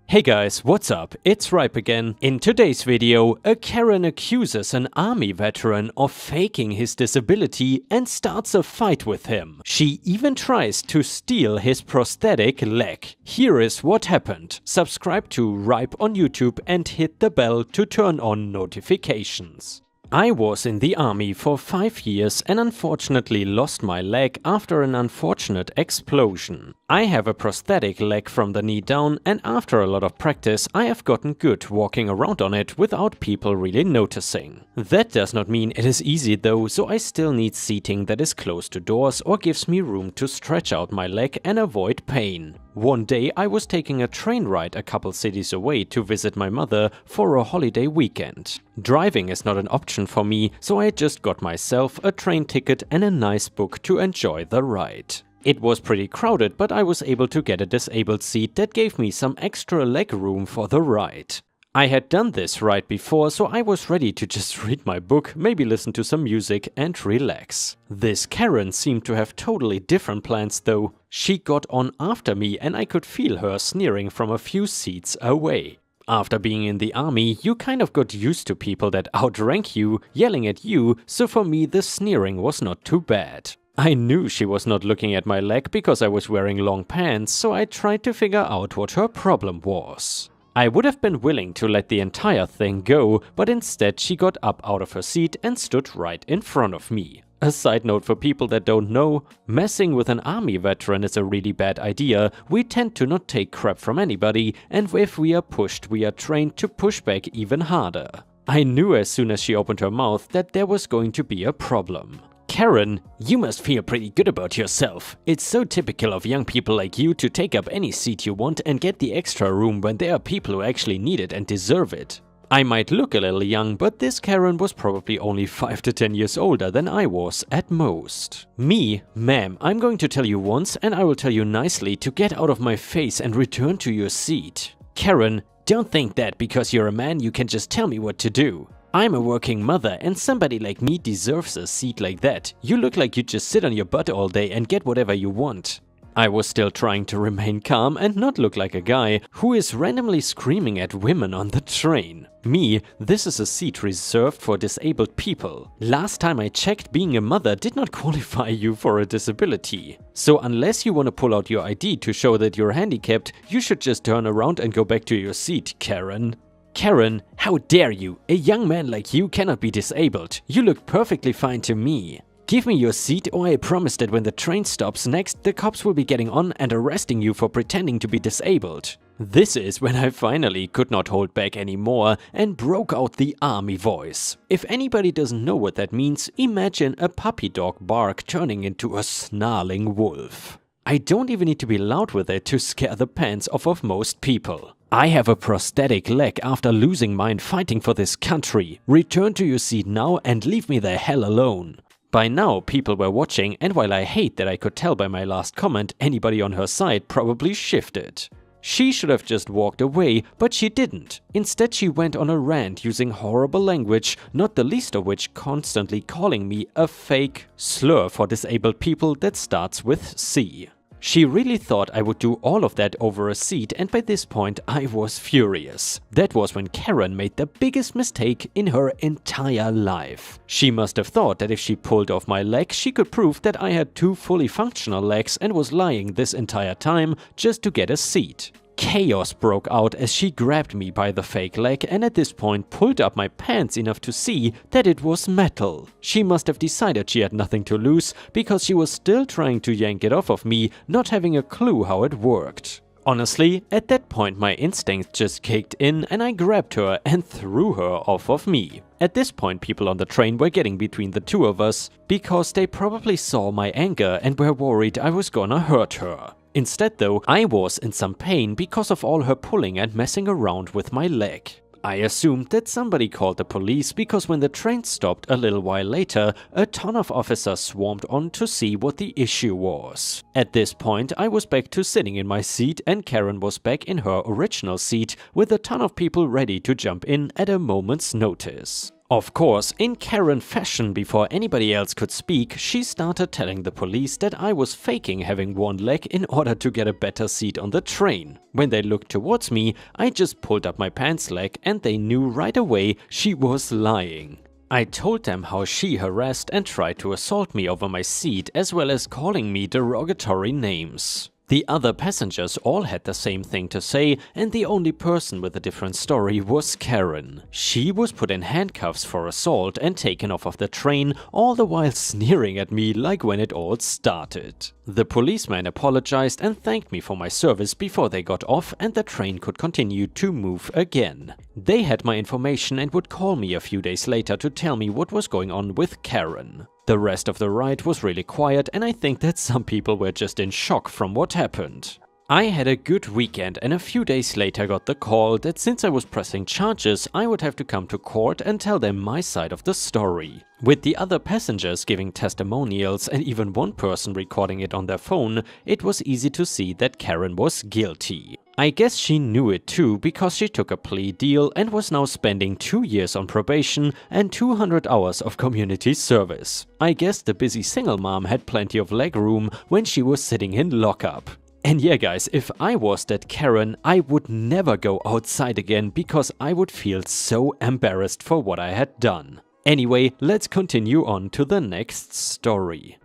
Hey guys, what's up? It's Ripe again. In today's video, a Karen accuses an army veteran of faking his disability and starts a fight with him. She even tries to steal his prosthetic leg. Here is what happened. Subscribe to Ripe on YouTube and hit the bell to turn on notifications. I was in the army for 5 years and unfortunately lost my leg after an unfortunate explosion. I have a prosthetic leg from the knee down, and after a lot of practice I have gotten good walking around on it without people really noticing. That does not mean it is easy though, so I still need seating that is close to doors or gives me room to stretch out my leg and avoid pain. One day I was taking a train ride a couple cities away to visit my mother for a holiday weekend. Driving is not an option for me, so I just got myself a train ticket and a nice book to enjoy the ride. It was pretty crowded, but I was able to get a disabled seat that gave me some extra leg room for the ride. I had done this ride before, so I was ready to just read my book, maybe listen to some music and relax. This Karen seemed to have totally different plans though. She got on after me and I could feel her sneering from a few seats away. After being in the army, you kind of got used to people that outrank you, yelling at you, so for me the sneering was not too bad. I knew she was not looking at my leg because I was wearing long pants, so I tried to figure out what her problem was. I would have been willing to let the entire thing go, but instead she got up out of her seat and stood right in front of me. A side note for people that don't know, messing with an army veteran is a really bad idea. We tend to not take crap from anybody, and if we are pushed, we are trained to push back even harder. I knew as soon as she opened her mouth that there was going to be a problem. Karen, you must feel pretty good about yourself. It's so typical of young people like you to take up any seat you want and get the extra room when there are people who actually need it and deserve it. I might look a little young, but this Karen was probably only 5 to 10 years older than I was at most. Me, ma'am, I'm going to tell you once and I will tell you nicely to get out of my face and return to your seat. Karen, don't think that because you're a man you can just tell me what to do. I'm a working mother and somebody like me deserves a seat like that. You look like you just sit on your butt all day and get whatever you want. I was still trying to remain calm and not look like a guy who is randomly screaming at women on the train. Me, this is a seat reserved for disabled people. Last time I checked, being a mother did not qualify you for a disability. So unless you want to pull out your ID to show that you're handicapped, you should just turn around and go back to your seat, Karen. Karen, how dare you? A young man like you cannot be disabled. You look perfectly fine to me. Give me your seat or I promise that when the train stops next, the cops will be getting on and arresting you for pretending to be disabled. This is when I finally could not hold back anymore and broke out the army voice. If anybody doesn't know what that means, imagine a puppy dog bark turning into a snarling wolf. I don't even need to be loud with it to scare the pants off of most people. I have a prosthetic leg after losing mine fighting for this country. Return to your seat now and leave me the hell alone. By now people were watching, and while I hate that I could tell by my last comment, anybody on her side probably shifted. She should have just walked away, but she didn't. Instead she went on a rant using horrible language, not the least of which constantly calling me a fake slur for disabled people that starts with C. She really thought I would do all of that over a seat, and by this point I was furious. That was when Karen made the biggest mistake in her entire life. She must have thought that if she pulled off my leg, she could prove that I had 2 fully functional legs and was lying this entire time just to get a seat. Chaos broke out as she grabbed me by the fake leg and at this point pulled up my pants enough to see that it was metal. She must have decided she had nothing to lose because she was still trying to yank it off of me, not having a clue how it worked. Honestly, at that point my instinct just kicked in and I grabbed her and threw her off of me. At this point people on the train were getting between the two of us because they probably saw my anger and were worried I was gonna hurt her. Instead though, I was in some pain because of all her pulling and messing around with my leg. I assumed that somebody called the police because when the train stopped a little while later, a ton of officers swarmed on to see what the issue was. At this point, I was back to sitting in my seat and Karen was back in her original seat with a ton of people ready to jump in at a moment's notice. Of course, in Karen fashion, before anybody else could speak, she started telling the police that I was faking having one leg in order to get a better seat on the train. When they looked towards me, I just pulled up my pants leg and they knew right away she was lying. I told them how she harassed and tried to assault me over my seat, as well as calling me derogatory names. The other passengers all had the same thing to say, and the only person with a different story was Karen. She was put in handcuffs for assault and taken off of the train, all the while sneering at me like when it all started. The policeman apologized and thanked me for my service before they got off and the train could continue to move again. They had my information and would call me a few days later to tell me what was going on with Karen. The rest of the ride was really quiet, and I think that some people were just in shock from what happened. I had a good weekend and a few days later got the call that since I was pressing charges, I would have to come to court and tell them my side of the story. With the other passengers giving testimonials and even one person recording it on their phone, it was easy to see that Karen was guilty. I guess she knew it too, because she took a plea deal and was now spending 2 years on probation and 200 hours of community service. I guess the busy single mom had plenty of leg room when she was sitting in lockup. And yeah guys, if I was that Karen, I would never go outside again because I would feel so embarrassed for what I had done. Anyway, let's continue on to the next story.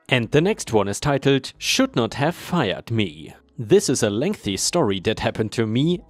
And the next one is titled, "Should Not Have Fired Me." This is a lengthy story that happened to me,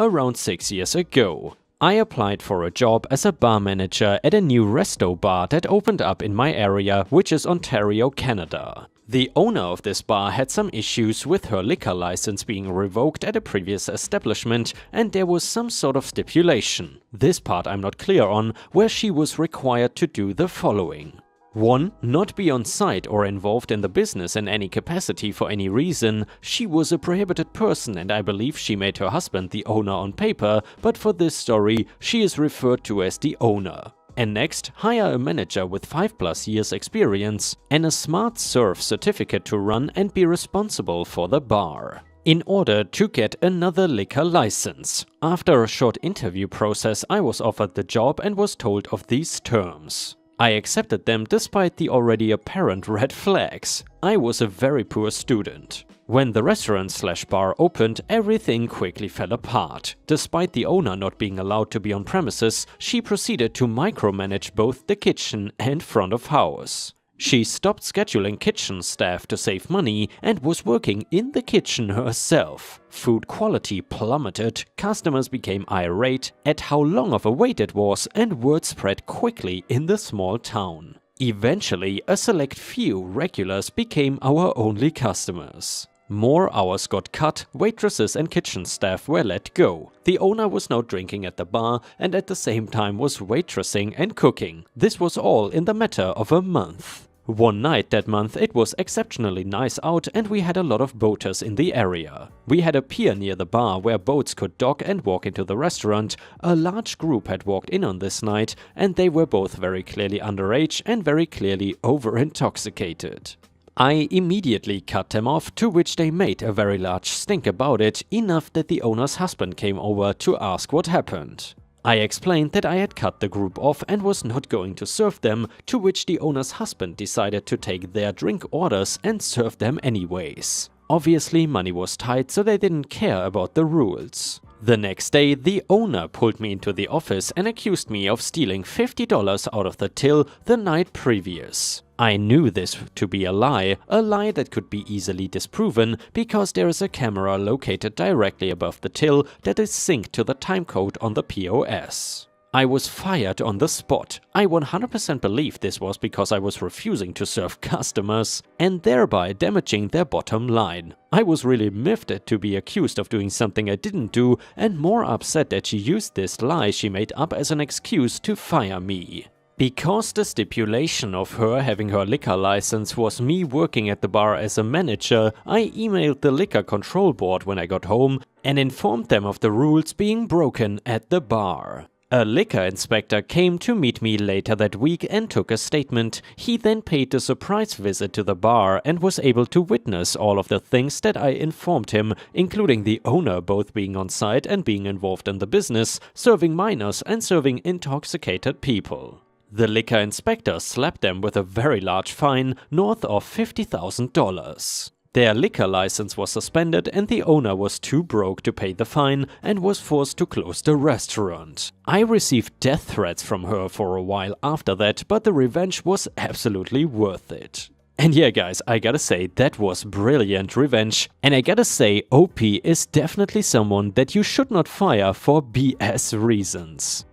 around 6 years ago. I applied for a job as a bar manager at a new resto bar that opened up in my area, which is Ontario, Canada. The owner of this bar had some issues with her liquor license being revoked at a previous establishment, and there was some sort of stipulation, this part I'm not clear on, where she was required to do the following. 1. Not be on site or involved in the business in any capacity for any reason. She was a prohibited person and I believe she made her husband the owner on paper, but for this story she is referred to as the owner. And next, hire a manager with 5+ years experience and a smart serve certificate to run and be responsible for the bar, in order to get another liquor license. After a short interview process, I was offered the job and was told of these terms. I accepted them despite the already apparent red flags. I was a very poor student. When the restaurant/bar opened, everything quickly fell apart. Despite the owner not being allowed to be on premises, she proceeded to micromanage both the kitchen and front of house. She stopped scheduling kitchen staff to save money and was working in the kitchen herself. Food quality plummeted, customers became irate at how long of a wait it was, and word spread quickly in the small town. Eventually, a select few regulars became our only customers. More hours got cut, waitresses and kitchen staff were let go. The owner was now drinking at the bar and at the same time was waitressing and cooking. This was all in the matter of a month. One night that month it was exceptionally nice out and we had a lot of boaters in the area. We had a pier near the bar where boats could dock and walk into the restaurant. A large group had walked in on this night and they were both very clearly underage and very clearly over-intoxicated. I immediately cut them off, to which they made a very large stink about it, enough that the owner's husband came over to ask what happened. I explained that I had cut the group off and was not going to serve them, to which the owner's husband decided to take their drink orders and serve them anyways. Obviously money was tight, so they didn't care about the rules. The next day, the owner pulled me into the office and accused me of stealing $50 out of the till the night previous. I knew this to be a lie that could be easily disproven because there is a camera located directly above the till that is synced to the timecode on the POS. I was fired on the spot. I 100% believe this was because I was refusing to serve customers and thereby damaging their bottom line. I was really miffed to be accused of doing something I didn't do and more upset that she used this lie she made up as an excuse to fire me. Because the stipulation of her having her liquor license was me working at the bar as a manager, I emailed the liquor control board when I got home and informed them of the rules being broken at the bar. A liquor inspector came to meet me later that week and took a statement. He then paid a surprise visit to the bar and was able to witness all of the things that I informed him, including the owner both being on site and being involved in the business, serving minors and serving intoxicated people. The liquor inspector slapped them with a very large fine, north of $50,000. Their liquor license was suspended and the owner was too broke to pay the fine and was forced to close the restaurant. I received death threats from her for a while after that, but the revenge was absolutely worth it. And yeah guys, I gotta say, that was brilliant revenge. And I gotta say, OP is definitely someone that you should not fire for BS reasons.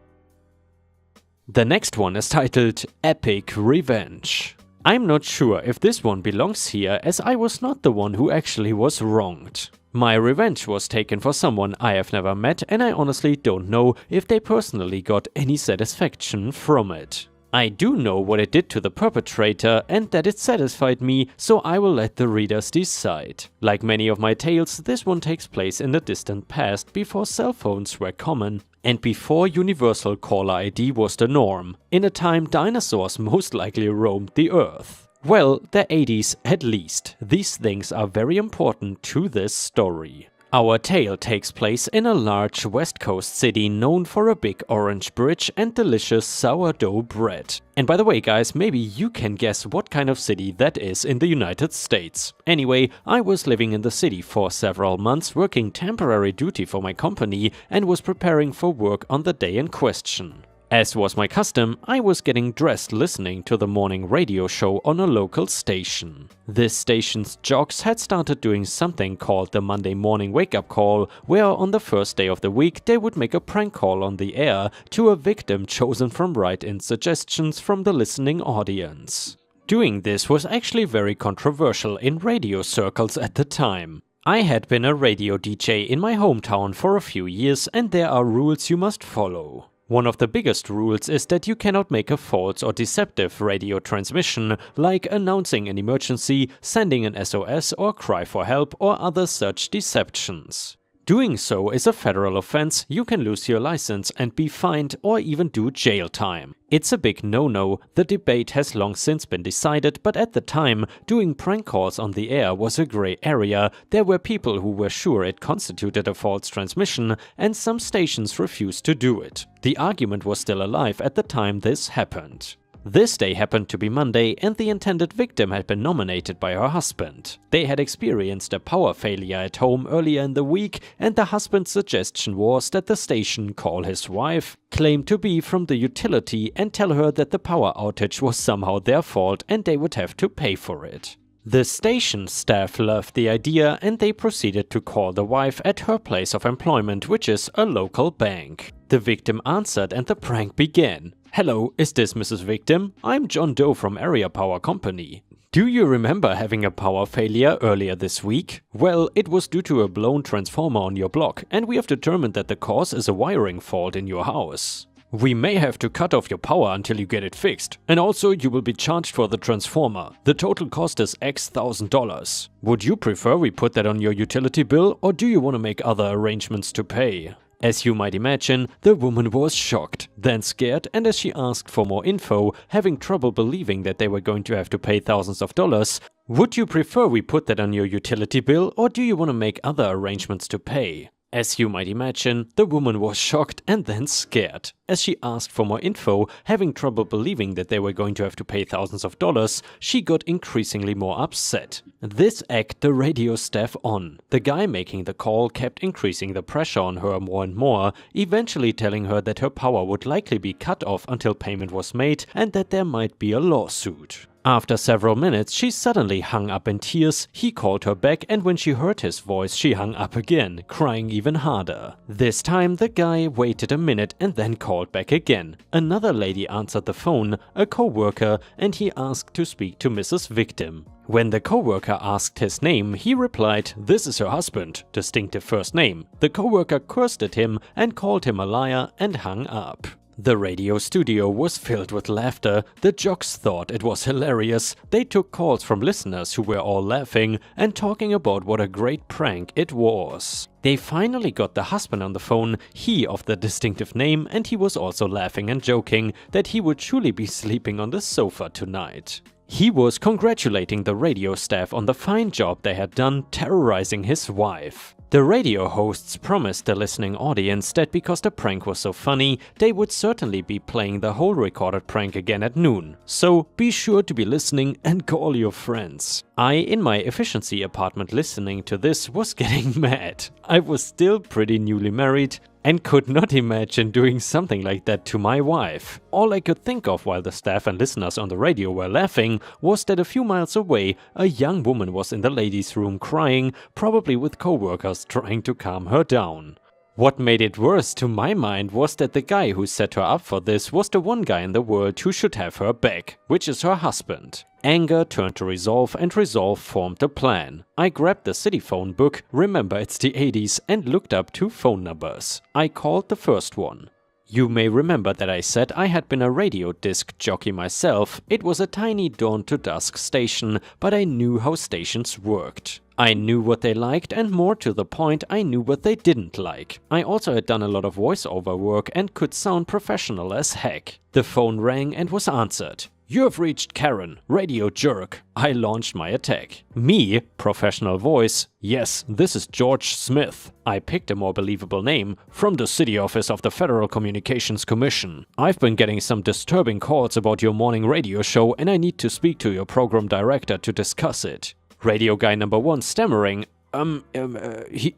The next one is titled Epic Revenge. I'm not sure if this one belongs here, as I was not the one who actually was wronged. My revenge was taken for someone I have never met, and I honestly don't know if they personally got any satisfaction from it. I do know what it did to the perpetrator and that it satisfied me, so I will let the readers decide. Like many of my tales, this one takes place in the distant past, before cell phones were common and before universal caller ID was the norm, in a time dinosaurs most likely roamed the earth. Well, the 80s at least. These things are very important to this story. Our tale takes place in a large West Coast city known for a big orange bridge and delicious sourdough bread. And by the way guys, maybe you can guess what kind of city that is in the United States. Anyway, I was living in the city for several months, working temporary duty for my company and was preparing for work on the day in question. As was my custom, I was getting dressed listening to the morning radio show on a local station. This station's jocks had started doing something called the Monday morning wake-up call, where on the first day of the week they would make a prank call on the air to a victim chosen from write-in suggestions from the listening audience. Doing this was actually very controversial in radio circles at the time. I had been a radio DJ in my hometown for a few years, and there are rules you must follow. One of the biggest rules is that you cannot make a false or deceptive radio transmission, like announcing an emergency, sending an SOS or cry for help or other such deceptions. Doing so is a federal offense, you can lose your license and be fined or even do jail time. It's a big no-no, the debate has long since been decided, but at the time, doing prank calls on the air was a grey area. There were people who were sure it constituted a false transmission, and some stations refused to do it. The argument was still alive at the time this happened. This day happened to be Monday, and the intended victim had been nominated by her husband. They had experienced a power failure at home earlier in the week, and the husband's suggestion was that the station call his wife, claim to be from the utility, and tell her that the power outage was somehow their fault and they would have to pay for it. The station staff loved the idea, and they proceeded to call the wife at her place of employment, which is a local bank. The victim answered and the prank began. "Hello, is this Mrs. Victim? I'm John Doe from Area Power Company. Do you remember having a power failure earlier this week? Well, it was due to a blown transformer on your block, and we have determined that the cause is a wiring fault in your house. We may have to cut off your power until you get it fixed, and also you will be charged for the transformer. The total cost is X $1,000. Would you prefer we put that on your utility bill, or do you want to make other arrangements to pay?" As you might imagine, the woman was shocked, then scared, and as she asked for more info, having trouble believing that they were going to have to pay thousands of dollars, "Would you prefer we put that on your utility bill, or do you want to make other arrangements to pay?" As you might imagine, the woman was shocked and then scared. As she asked for more info, having trouble believing that they were going to have to pay thousands of dollars, she got increasingly more upset. This egged the radio staff on. The guy making the call kept increasing the pressure on her more and more, eventually telling her that her power would likely be cut off until payment was made and that there might be a lawsuit. After several minutes, she suddenly hung up in tears. He called her back, and when she heard his voice, she hung up again, crying even harder. This time, the guy waited a minute and then called back again. Another lady answered the phone, a co-worker, and he asked to speak to Mrs. Victim. When the co-worker asked his name, he replied, "This is her husband," distinctive first name. The co-worker cursed at him and called him a liar and hung up. The radio studio was filled with laughter. The jocks thought it was hilarious. They took calls from listeners who were all laughing and talking about what a great prank it was. They finally got the husband on the phone, he of the distinctive name, and he was also laughing and joking that he would surely be sleeping on the sofa tonight. He was congratulating the radio staff on the fine job they had done terrorizing his wife. The radio hosts promised the listening audience that because the prank was so funny, they would certainly be playing the whole recorded prank again at noon. So be sure to be listening and call your friends. I, in my efficiency apartment listening to this, was getting mad. I was still pretty newly married and could not imagine doing something like that to my wife. All I could think of while the staff and listeners on the radio were laughing was that a few miles away, a young woman was in the ladies' room crying, probably with co-workers trying to calm her down. What made it worse to my mind was that the guy who set her up for this was the one guy in the world who should have her back, which is her husband. Anger turned to resolve, and resolve formed a plan. I grabbed the city phone book, remember it's the 80s, and looked up 2 phone numbers. I called the first one. You may remember that I said I had been a radio disc jockey myself. It was a tiny dawn to dusk station, but I knew how stations worked. I knew what they liked, and more to the point, I knew what they didn't like. I also had done a lot of voiceover work and could sound professional as heck. The phone rang and was answered. You have reached Karen, radio jerk. I launched my attack. Me, professional voice. Yes, this is George Smith. I picked a more believable name. From the city office of the Federal Communications Commission. I've been getting some disturbing calls about your morning radio show and I need to speak to your program director to discuss it. Radio guy number 1 stammering.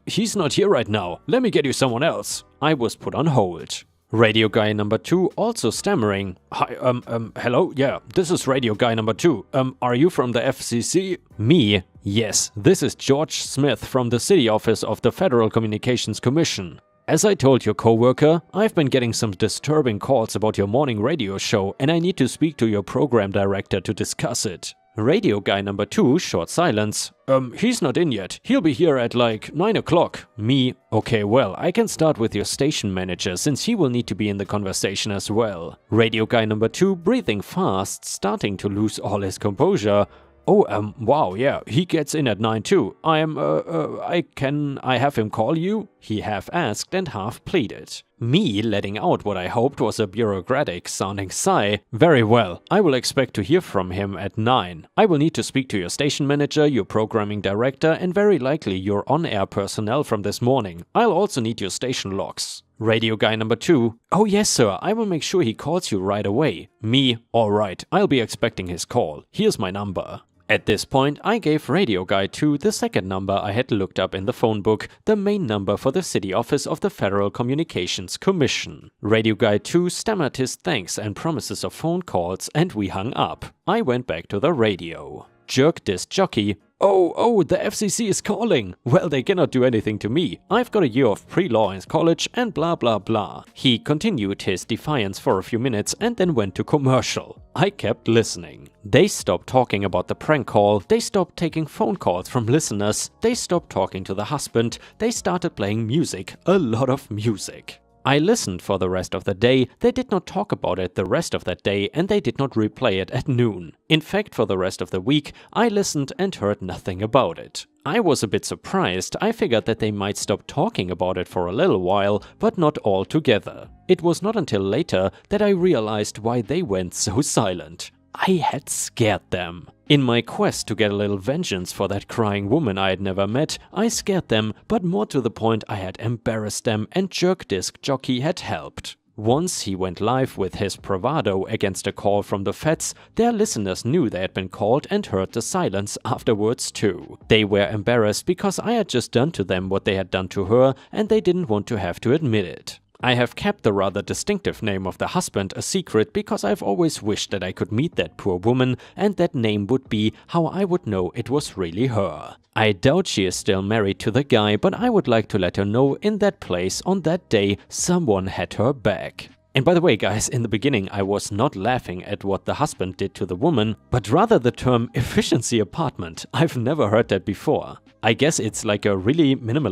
He's not here right now. Let me get you someone else. I was put on hold. Radio guy number 2 also stammering. Hi, hello? Yeah, this is radio guy number 2. Are you from the FCC? Me? Yes, this is George Smith from the city office of the Federal Communications Commission. As I told your coworker, I've been getting some disturbing calls about your morning radio show and I need to speak to your program director to discuss it. Radio guy number 2, short silence. He's not in yet. He'll be here at like 9 o'clock. Me. Okay, well, I can start with your station manager since he will need to be in the conversation as well. Radio guy number 2, breathing fast, starting to lose all his composure. Oh, wow, yeah, he gets in at 9 too. I have him call you? He half asked and half pleaded. Me letting out what I hoped was a bureaucratic sounding sigh. Very well, I will expect to hear from him at 9. I will need to speak to your station manager, your programming director, and very likely your on-air personnel from this morning. I'll also need your station logs. Radio guy number 2. Oh yes sir, I will make sure he calls you right away. Me. Alright, I'll be expecting his call. Here's my number. At this point, I gave Radio Guy 2 the second number I had looked up in the phone book, the main number for the city office of the Federal Communications Commission. Radio Guy 2 stammered his thanks and promises of phone calls, and we hung up. I went back to the radio. Jerk disc jockey. Oh, the FCC is calling. Well, they cannot do anything to me. I've got a year of pre-law in college and blah blah blah. He continued his defiance for a few minutes and then went to commercial. I kept listening. They stopped talking about the prank call, they stopped taking phone calls from listeners, they stopped talking to the husband, they started playing music, a lot of music. I listened for the rest of the day, they did not talk about it the rest of that day and they did not replay it at noon. In fact, for the rest of the week, I listened and heard nothing about it. I was a bit surprised. I figured that they might stop talking about it for a little while, but not altogether. It was not until later that I realized why they went so silent. I had scared them. In my quest to get a little vengeance for that crying woman I had never met, I scared them, but more to the point I had embarrassed them and Jerk Disc Jockey had helped. Once he went live with his bravado against a call from the feds, their listeners knew they had been called and heard the silence afterwards too. They were embarrassed because I had just done to them what they had done to her and they didn't want to have to admit it. I have kept the rather distinctive name of the husband a secret because I've always wished that I could meet that poor woman and that name would be how I would know it was really her. I doubt she is still married to the guy, but I would like to let her know in that place on that day someone had her back. And by the way guys, in the beginning I was not laughing at what the husband did to the woman, but rather the term efficiency apartment. I've never heard that before. I guess it's like a really minimalist